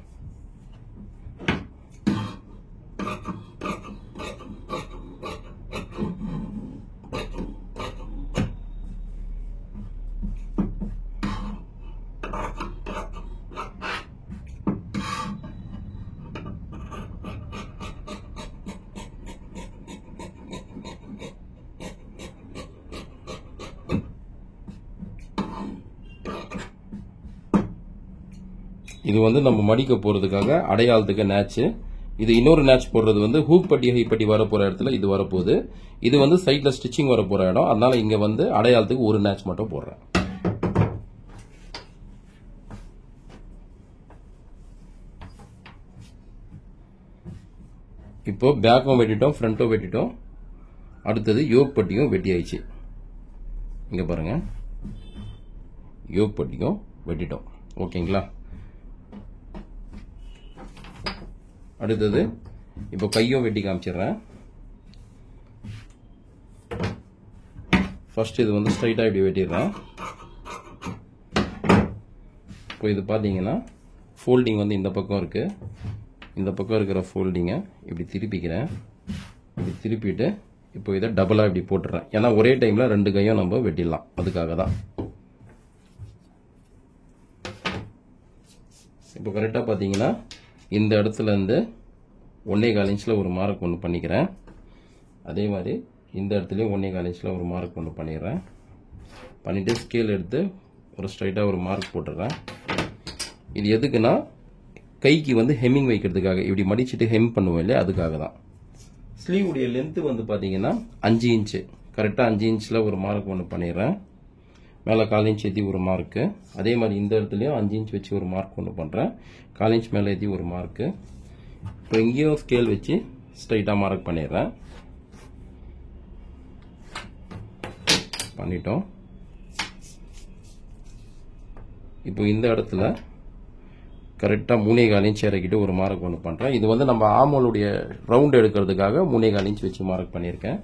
இது வந்து நம்ம மடிக்க போறதுக்காக அடையாளத்துக்கு நேட்ச். இது இன்னொரு நேட்ச் போடுறது வந்து ஹூக் பட்டி ஹை பட்டி வர போற இடத்துல இது வரப்போகுது. இது வந்து சைட்ல ஸ்டிச்சிங் வர போற இடம், அதனால இங்க வந்து அடையாளத்துக்கு ஒரு நேட்ச் மட்டும் போடுறேன். இப்போ பேக்கும் வெட்டிட்டோம், ஃப்ரண்ட்டும் வெட்டிட்டோம். அடுத்தது யோக் பட்டியும் வெட்டி ஆயிடுச்சு. இங்க பாருங்க, யோக் பட்டியும் வெட்டிட்டோம். ஓகேங்களா. அடுத்தது இப்போ கையும் வெட்டி காமிச்சிடுறேன். ஃபர்ஸ்ட் இது வந்து ஸ்ட்ரைட்டாக இப்படி வெட்டிடுறேன். இப்போ இது பார்த்தீங்கன்னா ஃபோல்டிங் வந்து இந்த பக்கம் இருக்குது. இந்த பக்கம் இருக்கிற ஃபோல்டிங்கை இப்படி திருப்பிக்கிறேன். இப்படி திருப்பிட்டு இப்போ இதை டபுளாக இப்படி போட்டுறேன். ஏன்னா ஒரே டைமில் 2 கையும் நம்ம வெட்டிடலாம், அதுக்காக தான். இப்போ கரெக்டாக பார்த்தீங்கன்னா இந்த இடத்துல இருந்து 1.25 இன்ச்சில் ஒரு மார்க் ஒன்று பண்ணிக்கிறேன். அதே மாதிரி இந்த இடத்துலையும் 1.25 இன்ச்சில் ஒரு மார்க் ஒன்று பண்ணிடுறேன். பண்ணிவிட்டு ஸ்கேல் எடுத்து ஒரு ஸ்ட்ரைட்டாக ஒரு மார்க் போட்டுடுறேன். இது எதுக்குன்னா கைக்கு வந்து ஹெம்மிங் வைக்கிறதுக்காக, இப்படி மடிச்சுட்டு ஹெம் பண்ணுவோம் இல்லையா, அதுக்காக தான். ஸ்லீவ் உடைய லென்த்து வந்து பார்த்தீங்கன்னா 5 இன்ச்சு, கரெக்டாக 5 இன்ச்சில் ஒரு மார்க் ஒன்று பண்ணிடுறேன். மேலே 1/4 இன்ச் ஏற்றி ஒரு மார்க்கு. அதே மாதிரி இந்த இடத்துலையும் 5 இன்ச் வச்சு ஒரு மார்க் ஒன்று பண்ணுறேன். 1/4 இன்ச் மேலே ஏற்றி ஒரு மார்க்கு. இப்போ இங்கேயும் ஸ்கேல் வச்சு ஸ்ட்ரைட்டாக மார்க் பண்ணிடுறேன். பண்ணிட்டோம். இப்போ இந்த இடத்துல கரெக்டாக 3.25 இன்ச் இறக்கிட்டு ஒரு மார்க் ஒன்று பண்ணுறேன். இது வந்து நம்ம ஆமோலுடைய ரவுண்ட் எடுக்கிறதுக்காக 3.25 இன்ச் வச்சு மார்க் பண்ணியிருக்கேன்.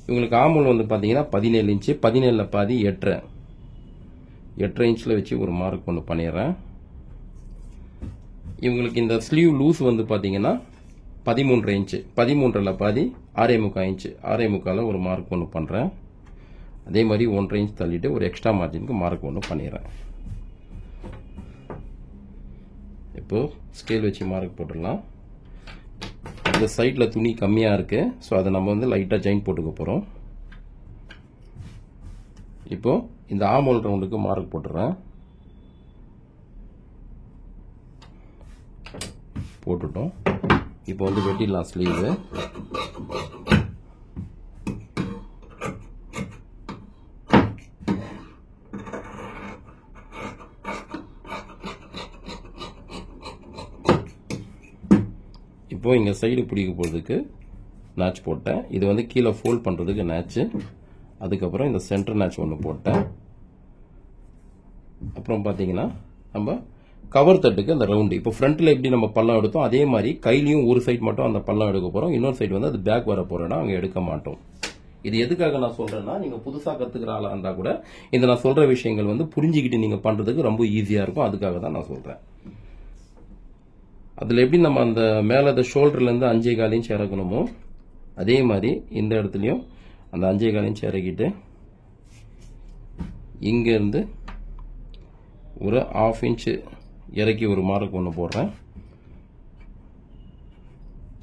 இவங்களுக்கு ஆமோல் வந்து பார்த்தீங்கன்னா 17 இன்ச்சு, 17ல் பாதி 8.5 இன்ச்சில் வச்சு ஒரு மார்க் ஒன்று பண்ணிடுறேன். இவங்களுக்கு இந்த ஸ்லீவ் லூஸ் வந்து பார்த்தீங்கன்னா 13.5 இன்ச்சு, 13ல் பாதி 6.25 இன்ச்சு, 6.25ல் ஒரு மார்க் ஒன்று பண்ணுறேன். அதே மாதிரி 1.5 இன்ச் தள்ளிட்டு ஒரு எக்ஸ்ட்ரா மார்ஜினுக்கு மார்க் ஒன்று பண்ணிடுறேன். இப்போ ஸ்கேல் வச்சு மார்க் போட்டுடலாம். இந்த சைடில் துணி கம்மியாக இருக்கு, ஸோ அதை நம்ம வந்து லைட்டாக ஜாயின் போட்டுக்க போகிறோம். இப்போ இந்த ஆமோல் ரவுண்டுக்கு மார்க் போட்டுறேன். போட்டுட்டோம். இப்போ வந்து வெட்டிடலாம் ஸ்லீவு. இப்போ இங்கே சைடு பிடிக்க போகிறதுக்கு நாச் போட்டேன். இது வந்து கீழே ஃபோல்ட் பண்ணுறதுக்கு நாச்சு. அதுக்கப்புறம் இந்த சென்டர் நாச் ஒன்று போட்டேன். அப்புறம் பார்த்தீங்கன்னா நம்ம கவர் தட்டுக்கு அந்த ரவுண்டு, இப்போ ஃப்ரண்ட்டில் எப்படி நம்ம பள்ளம் எடுத்தோம் அதே மாதிரி கையிலையும் ஒரு சைடு மட்டும் அந்த பள்ளம் எடுக்க போகிறோம். இன்னொரு சைடு வந்து அது பேக் வர போகிறோன்னா அங்கே எடுக்க மாட்டோம். இது எதுக்காக நான் சொல்கிறேன்னா, நீங்கள் புதுசாக கற்றுக்கிற ஆளாக இருந்தால் கூட இந்த நான் சொல்கிற விஷயங்கள் வந்து புரிஞ்சுக்கிட்டு நீங்கள் பண்ணுறதுக்கு ரொம்ப ஈஸியாக இருக்கும். அதுக்காக தான் நான் சொல்கிறேன். அதில் எப்படி நம்ம அந்த மேலே அந்த ஷோல்டர்லேருந்து 5.25 இன்ச் இறக்கணுமோ அதே மாதிரி இந்த இடத்துலையும் அந்த 5.25 இன்ச் இறக்கிட்டு இங்கேருந்து ஒரு 1/2 இன்ச்சு இறக்கி ஒரு மார்க் ஒன்று போடுறேன்.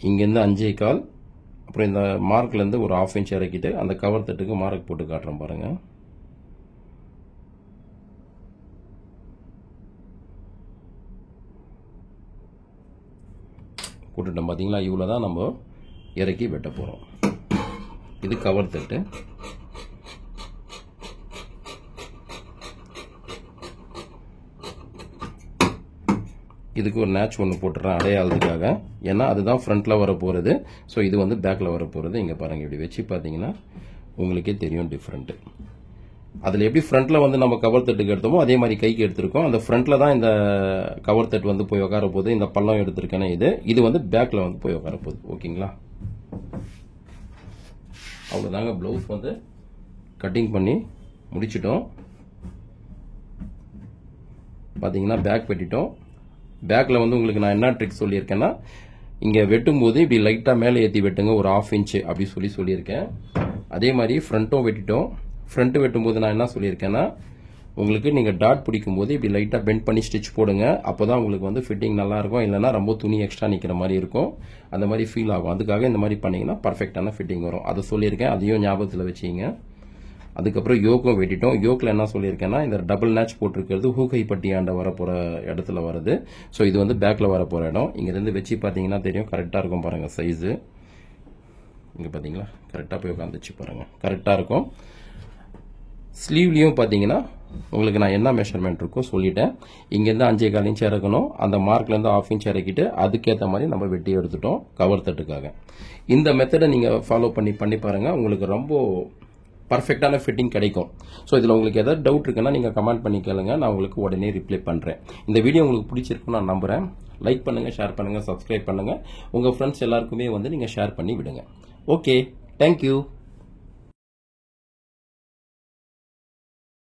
இங்கேருந்து 5.25, அப்புறம் இந்த மார்க்லேருந்து ஒரு 1/2 இன்ச் இறக்கிட்டு அந்த கவர் தட்டுக்கு மார்க் போட்டு காட்டுறேன் பாருங்கள். போட்டுட்டோம் பார்த்தீங்களா, இவ்வளோ தான் நம்ம இறக்கி வெட்ட போகிறோம். இது கவர் தட்டு. இதுக்கு ஒரு நேச் ஒன்று போட்டுறேன் அடையாளத்துக்காக, ஏன்னா அதுதான் ஃப்ரண்ட்டில் வர போகிறது. ஸோ இது வந்து பேக்கில் வர போகிறது. இங்கே பாருங்கள், இப்படி வச்சு பார்த்தீங்கன்னா உங்களுக்கே தெரியும் டிஃப்ரெண்ட்டு. அதில் எப்படி ஃப்ரண்ட்டில் வந்து நம்ம கவர் தட்டுக்கு எடுத்தோமோ அதே மாதிரி கைக்கு எடுத்திருக்கோம். அந்த ஃப்ரண்ட்டில் தான் இந்த கவர் தட்டு வந்து போய் உட்கார போகுது. இந்த பள்ளம் எடுத்திருக்கேன்னா இது வந்து பேக்கில் வந்து போய் உட்கார போகுது. ஓகேங்களா, அவ்வளோதாங்க. ப்ளவுஸ் வந்து கட்டிங் பண்ணி முடிச்சிட்டோம். பார்த்தீங்கன்னா பேக் வெட்டிட்டோம். பேக்கில் வந்து உங்களுக்கு நான் என்ன ட்ரிக் சொல்லியிருக்கேன்னா, இங்கே வெட்டும்போது இப்படி லைட்டாக மேலே ஏற்றி வெட்டுங்க, ஒரு 1/2 இன்ச்சு அப்படி சொல்லியிருக்கேன். அதே மாதிரி ஃப்ரண்ட்டும் வெட்டிட்டோம். ஃப்ரண்ட்டு வெட்டும்போது நான் என்ன சொல்லியிருக்கேன்னா, உங்களுக்கு நீங்கள் டாட் பிடிக்கும்போது இப்படி லைட்டாக பெண்ட் பண்ணி ஸ்டிச் போடுங்க. அப்போ தான் உங்களுக்கு வந்து ஃபிட்டிங் நல்லாயிருக்கும். இல்லைனா ரொம்ப துணி எக்ஸ்ட்ரா நிற்கிற மாதிரி இருக்கும், அந்த மாதிரி ஃபீல் ஆகும். அதுக்காக இந்த மாதிரி பண்ணிங்கன்னா பர்ஃபெக்டான ஃபிட்டிங் வரும். அதை சொல்லியிருக்கேன், அதையும் ஞாபகத்தில் வச்சிங்க. அதுக்கப்புறம் யோக்கும் வெட்டிட்டோம். யோக்கில் என்ன சொல்லியிருக்கேன்னா, இந்த டபுள் நேச் போட்டிருக்கிறது ஹூகை பட்டியாண்ட வரப்போகிற இடத்துல வருது. ஸோ இது வந்து பேக்கில் வரப்போகிற இடம். இங்கேருந்து வச்சு பார்த்தீங்கன்னா தெரியும், கரெக்டாக இருக்கும் பாருங்கள் சைஸு. இங்கே பார்த்தீங்களா, கரெக்டாக போய் உட்காந்துச்சு பாருங்கள், கரெக்டாக இருக்கும். ஸ்லீவ்லேயும் பார்த்தீங்கன்னா உங்களுக்கு நான் என்ன மெஷர்மெண்ட் இருக்கோ சொல்லிட்டேன். இங்கேருந்து 5.25 இன்ச் இறக்கணும். அந்த மார்க்லேருந்து 1/2 இன்ச் இறக்கிட்டு அதுக்கேற்ற மாதிரி நம்ம வெட்டி எடுத்துட்டோம் கவர் தட்டுக்காக. இந்த மெத்தடை நீங்கள் ஃபாலோ பண்ணி பாருங்கள். உங்களுக்கு ரொம்ப பர்ஃபெக்டான ஃபிட்டிங் கிடைக்கும். ஸோ இதில் உங்களுக்கு ஏதாவது டவுட் இருக்குன்னா நீங்கள் கமெண்ட் பண்ணி கேளுங்க, நான் உங்களுக்கு உடனே ரிப்ளை பண்ணுறேன். இந்த வீடியோ உங்களுக்கு பிடிச்சிருக்குன்னு நான் நம்புகிறேன். லைக் பண்ணுங்கள், ஷேர் பண்ணுங்கள், சப்ஸ்கிரைப் பண்ணுங்கள். உங்கள் ஃப்ரெண்ட்ஸ் எல்லாருக்குமே வந்து நீங்கள் ஷேர் பண்ணி விடுங்க. Okay, thank you.